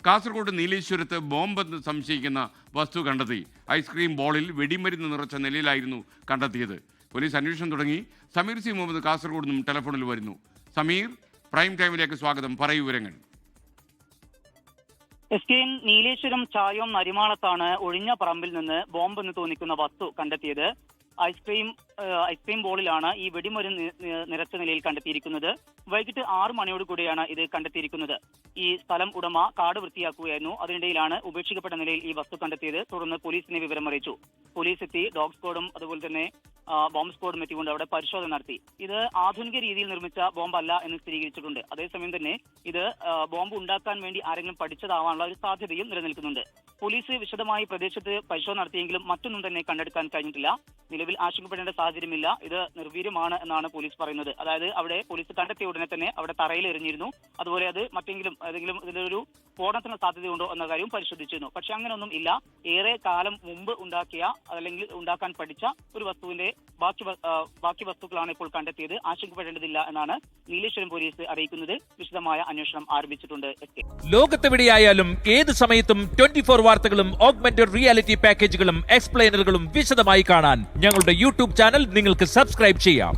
കാസർഗോഡ് നീലേശ്വരത്ത് ബോംബെന്ന് സംശയിക്കുന്ന വസ്തു കണ്ടെത്തി. ഐസ്ക്രീം ബോളിൽ വെടിമരുന്ന് നിറച്ച നിലയിലായിരുന്നു കണ്ടെത്തിയത്. പോലീസ് അന്വേഷണം തുടങ്ങി. സമീർ സി മുഹമ്മദ് കാസർഗോഡ് നിന്നും ടെലിഫോണിൽ വരുന്നു. സമീർ, പ്രൈം ടൈമിലേക്ക് സ്വാഗതം. പറയൂ വിവരങ്ങൾ. എസ്കെഎൻ നീലേശ്വരം ചായോം നരിമാളത്താണ് ഒഴിഞ്ഞ പറമ്പിൽ നിന്ന് ബോംബെന്ന് തോന്നിക്കുന്ന വസ്തു കണ്ടെത്തിയത്. ഐസ്ക്രീം ബോളിലാണ് ഈ വെടിമരുന്ന് നിറച്ച നിലയിൽ കണ്ടെത്തിയിരിക്കുന്നത്. വൈകിട്ട് 6 മണിയോടുകൂടിയാണ് ഇത് കണ്ടെത്തിയിരിക്കുന്നത്. ഈ സ്ഥലം ഉടമ കാട് വൃത്തിയാക്കുകയായിരുന്നു. അതിനിടയിലാണ് ഉപേക്ഷിക്കപ്പെട്ട നിലയിൽ ഈ വസ്തു കണ്ടെത്തിയത്. തുടർന്ന് പോലീസിനെ വിവരമറിയിച്ചു. പോലീസ് എത്തി ഡോഗ് സ്ക്വാഡും അതുപോലെ തന്നെ ബോംബ് സ്ക്വാഡും എത്തിക്കൊണ്ട് അവിടെ പരിശോധന നടത്തി. ഇത് ആധുനിക രീതിയിൽ നിർമ്മിച്ച ബോംബല്ല എന്ന് സ്ഥിരീകരിച്ചിട്ടുണ്ട്. അതേസമയം തന്നെ ഇത് ബോംബ് ഉണ്ടാക്കാൻ വേണ്ടി ആരെങ്കിലും പഠിച്ചതാവാനുള്ള ഒരു സാധ്യതയും നിലനിൽക്കുന്നുണ്ട്. പോലീസ് വിശദമായി പ്രദേശത്ത് പരിശോധന നടത്തിയെങ്കിലും മറ്റൊന്നും തന്നെ കണ്ടെടുക്കാൻ കഴിഞ്ഞിട്ടില്ല. നിലവിൽ ആശങ്കപ്പെടേണ്ട സാഹചര്യമില്ല. ഇത് നിർവീര്യമാണ് എന്നാണ് പോലീസ് പറയുന്നത്. അതായത് അവിടെ പോലീസ് കണ്ടെത്തിയ ഉടനെ തന്നെ അവിടെ തറയിൽ എറിഞ്ഞിരുന്നു. അതുപോലെ അത് ഏതെങ്കിലും ഇതിലൊരു സ്ഫോടനത്തിന് സാധ്യതയുണ്ടോ എന്ന കാര്യവും പരിശോധിച്ചിരുന്നു. പക്ഷെ അങ്ങനെയൊന്നും ഇല്ല. ഏറെ കാലം മുമ്പ് ഉണ്ടാക്കിയ അല്ലെങ്കിൽ ഉണ്ടാക്കാൻ പഠിച്ച ഒരു വസ്തുവിന്റെ ബാക്കി വസ്തുക്കളാണ് ഇപ്പോൾ കണ്ടെത്തിയത്. ആശങ്കപ്പെടേണ്ടതില്ല എന്നാണ് നീലേശ്വരം പോലീസ് അറിയിക്കുന്നത്. വിശദമായ അന്വേഷണം ആരംഭിച്ചിട്ടുണ്ട്. ലോകത്തെവിടെയായാലും ഏത് സമയത്തും 24 വാർത്തകളും ഓഗ്മെന്റഡ് റിയാലിറ്റി പാക്കേജുകളും എക്സ്പ്ലെയിനറുകളും വിശദമായി കാണാൻ ഞങ്ങളുടെ യൂട്യൂബ് ചാനൽ നിങ്ങൾക്ക് സബ്സ്ക്രൈബ് ചെയ്യാം.